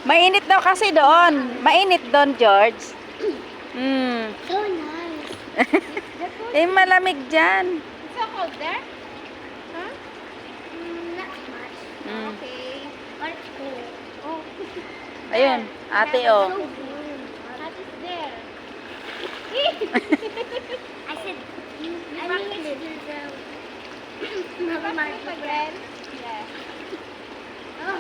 Mainit daw kasi doon. Mainit doon, George. Hmm. So nice. Eh, malamig dyan. It's so cold there? Huh? Not much. Mm. Okay. But it's cool. Oh. Ayun, ate, oh. So warm. What is there? I said, I mean, it's Mama What is Marco. again? Yeah. Oh.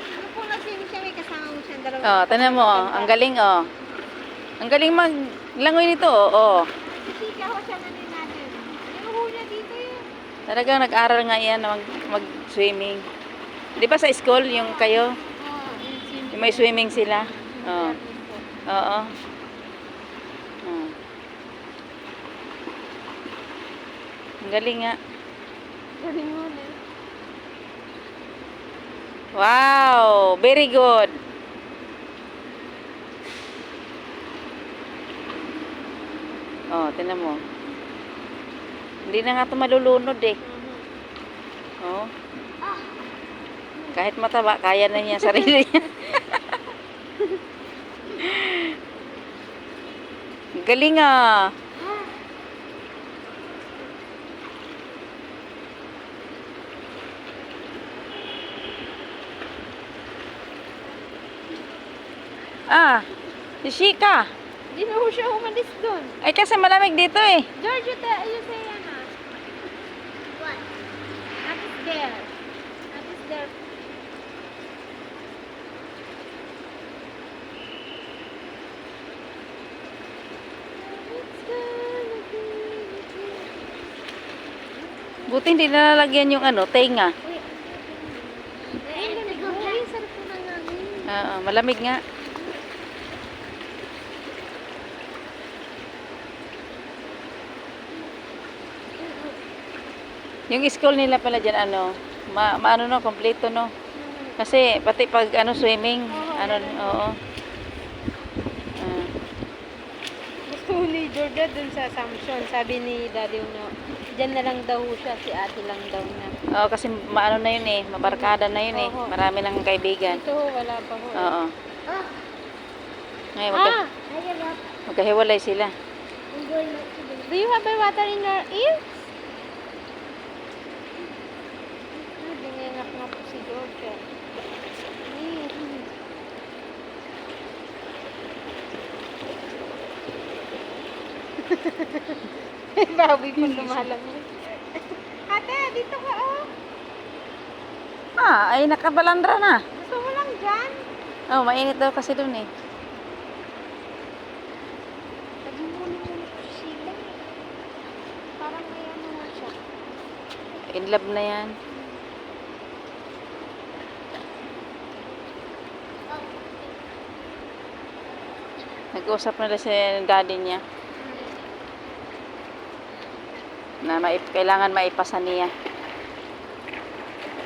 Yung kung nag-swimming siya, may kasama mo siyang dalawa. Oh, tanan mo, oh. Ang galing, oh. Ang galing maglangoy nito, oh. Oh. Sika ho siya nanin natin. Yung ho niya dito yun. Talagang nag-aral nga yan na mag-swimming. Di ba sa school, yung kayo? Oo, yung swimming. Yung may swimming sila? Oo. Oo. Oh. Ang galing nga. Galing mo na. Wow! Very good. Oh, tinan mo. Hindi na nga ito malulunod eh. Oh. Kahit mataba, kaya na niya sarili niya. Galing ah. Ah, si Shika. Di na ho siya umalis doon. Ay kasi malamig dito eh. George, you say Anna. What? That is there. That is there. Buti hindi nalalagyan yung ano, tenga. Ay, lamig ho. Ay, sarap po na namin. Oo, malamig nga. Yung school nila pala dyan, ano, maano no, kompleto no. Kasi pati pag ano swimming, ano, oo. Ah. Gusto ni Georgia dun sa Samson. Sabi ni Daddy no, dyan na lang daw siya, si ate lang daw niya. Oo, kasi maano na yun eh, mabarkada na yun eh. Oo. Marami nang kaibigan. Ito ho, wala pa ho. Oo. Oh, Ngayon, Ah! I give up. magkahiwalay sila. I'm going back to the... Do you have a water in your ears? Bingengak nga po si Georgia. Bawi po lumalamig. Ate, dito ka oh. Ah, ay nakabalandra na. Gusto mo lang dyan? Oh, mainit daw kasi dun eh. Sabi mo naman po sila. Parang may ano na siya. In love na yan. Nag-usap na si daddy niya na kailangan maipasa niya.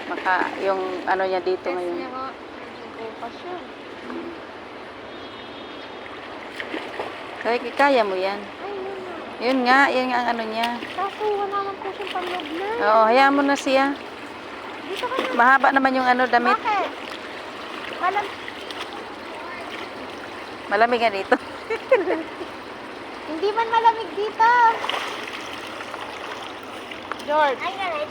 Maka yung ano niya dito Test ngayon. niya ho. Medyo bukas yun. Kaya mo yan. Ay, yun na. Yun nga ang ano niya. Kaso wala naman po siyang panlog na. Oo, hayaan mo na siya. Dito ka na. Mahaba naman yung ano damit. Bakit? Malamig nga dito. Hindi man malamig dito. George. I got it.